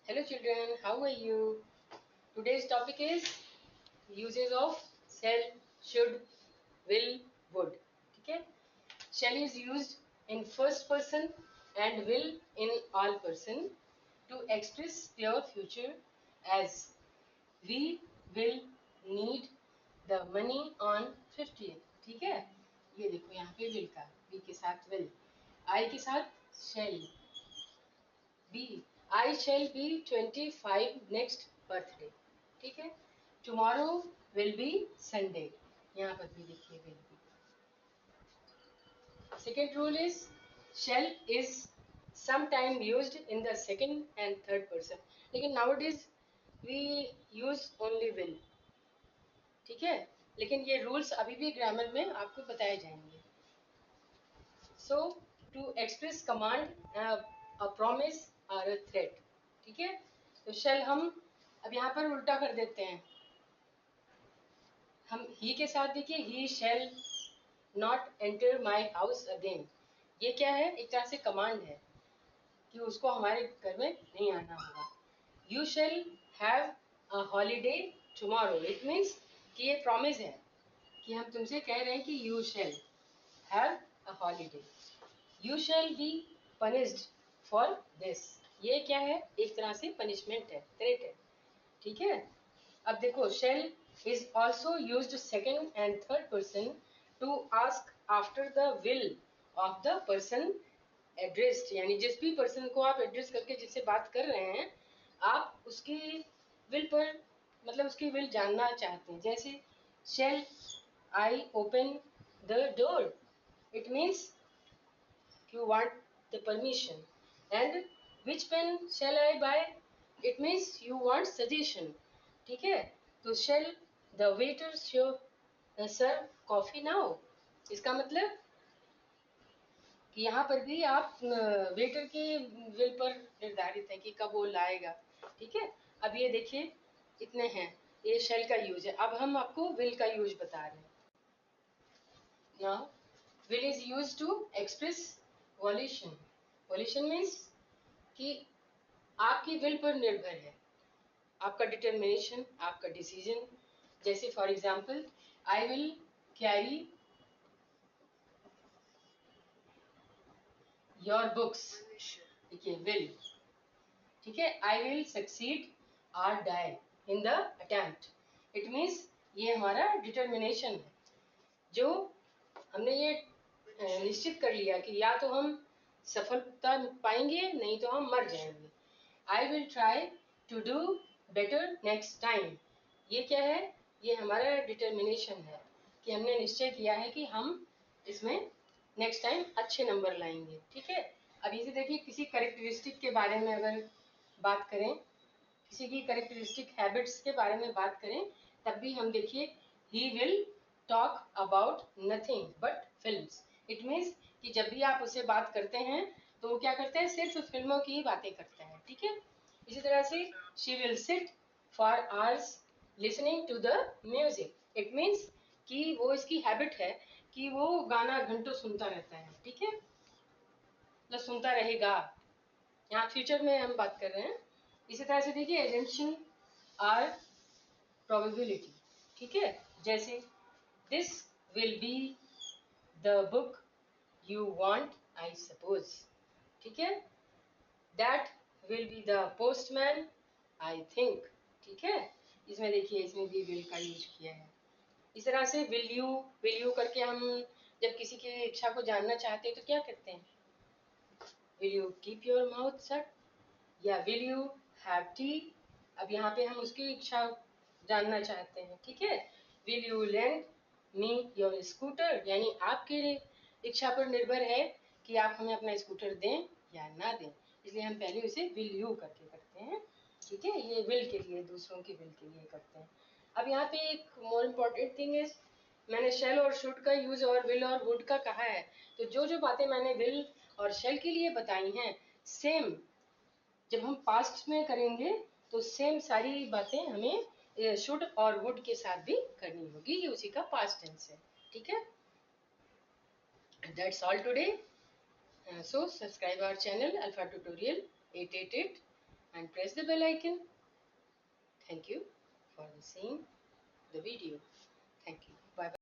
Hello children, how are you? Today's topic is uses of shall, should, will, would. Okay? Shall is used in first person and will in all person to express pure future as we will need the money on 50th. ठीक है? ये देखो यहाँ पे will का, we के साथ will, I के साथ shall, B. I shall be 25 next birthday. ठीक है. Tomorrow will be Sunday. यहाँ पर भी देखिए will be. Second rule is shall is sometime used in the second and third person. लेकिन nowadays we use only will. ठीक है. लेकिन ये rules अभी भी ग्रामर में आपको बताए जाएंगे. So to express command, a promise or a threat. ठीक है. तो shall हम अब यहाँ पर उल्टा कर देते हैं. हम ही के साथ देखिए ही shall not enter my house again. ये क्या है? एक तरह से कमांड है कि उसको हमारे घर में नहीं आना होगा. You shall have a holiday tomorrow. It means कि ये प्रॉमिस है कि हम तुमसे कह रहे हैं कि you shall have a holiday. You shall be punished for this. ये क्या है? एक तरह से पनिशमेंट है, थ्रेट है. ठीक है. अब देखो shall is also used second and third person to ask after the will of the person addressed. यानी जिस भी पर्सन को आप एड्रेस करके जिससे बात कर रहे हैं आप उसकी विल पर मतलब उसकी विल जानना चाहते हैं. जैसे shall I open the door. It means you want the permission. And which pen shall I buy. It means you want suggestion. ठीक है. तो shall the waiter serve coffee now. इसका मतलब कि यहाँ पर भी आप वेटर की विल पर निर्धारित है कि कब वो लाएगा. ठीक है. अब ये देखिए इतने हैं. ये shall का यूज है. अब हम आपको will का यूज बता रहे हैं. Now will is used to express volition. Volition means कि आपकी विल पर निर्भर है, आपका डिटर्मिनेशन, आपका डिसीजन. जैसे for example I will carry your books. देखिए विल. ठीक है. I will succeed or die in the attempt. It means ये हमारा डिटर्मिनेशन है जो हमने ये निश्चित कर लिया कि या तो हम सफलता पाएंगे नहीं तो हम मर जाएंगे. I will try to do better next time. ये क्या है? ये हमारा डिटर्मिनेशन है कि हमने निश्चय किया है कि हम इसमें नेक्स्ट टाइम अच्छे नंबर लाएंगे. ठीक है. अब इसे देखिए किसी करेक्टरिस्टिक के बारे में अगर बात करें, किसी की करेक्टरिस्टिक हैबिट्स के बारे में बात करें तब भी हम देखिए he will talk about nothing but films. It means कि जब भी आप उससे बात करते हैं तो वो क्या करते हैं? सिर्फ फिल्मों की ही बातें करते हैं. ठीक है. इसी तरह से she will sit for hours listening to the music. It means कि वो इसकी हैबिट है कि वो गाना घंटों सुनता रहता है. ठीक है. मतलब सुनता रहेगा. यहाँ फ्यूचर में हम बात कर रहे हैं. इसी तरह से देखिए एजम्पशन आर प्रोबेबिलिटी. ठीक है. जैसे this will be the book you want I suppose. ठीक है. That will be the postman I think. ठीक है. इसमें देखिए इसमें भी विल का यूज किया है. इस तरह से विल यू करके हम जब किसी की इच्छा को जानना चाहते हैं तो क्या करते हैं? Will you keep your mouth shut या विल यू हैव टी. अब यहाँ पे हम उसकी इच्छा जानना चाहते हैं. ठीक है. Will you lend me your scooter. यानी आपके इच्छा पर निर्भर है कि आप हमें अपना स्कूटर दें या ना दें. इसलिए हम पहले उसे विल यू करके करते हैं. ठीक है. ये विल के लिए, दूसरों की विल के लिए करते हैं. अब यहाँ पे एक मोर इम्पोर्टेंट थिंग इज मैंने शेल और शुड का यूज और विल और वुड का कहा है. तो जो बातें मैंने विल और शेल के लिए बताई हैं सेम जब हम पास्ट में करेंगे तो सेम सारी बातें हमें शुड और वुड के साथ भी करनी होगी. ये उसी का पास्ट टेंस है. ठीक है. That's all today. So subscribe our channel Alpha Tutorial 888. and press the bell icon. Thank you for seeing the video. Thank you. Bye bye.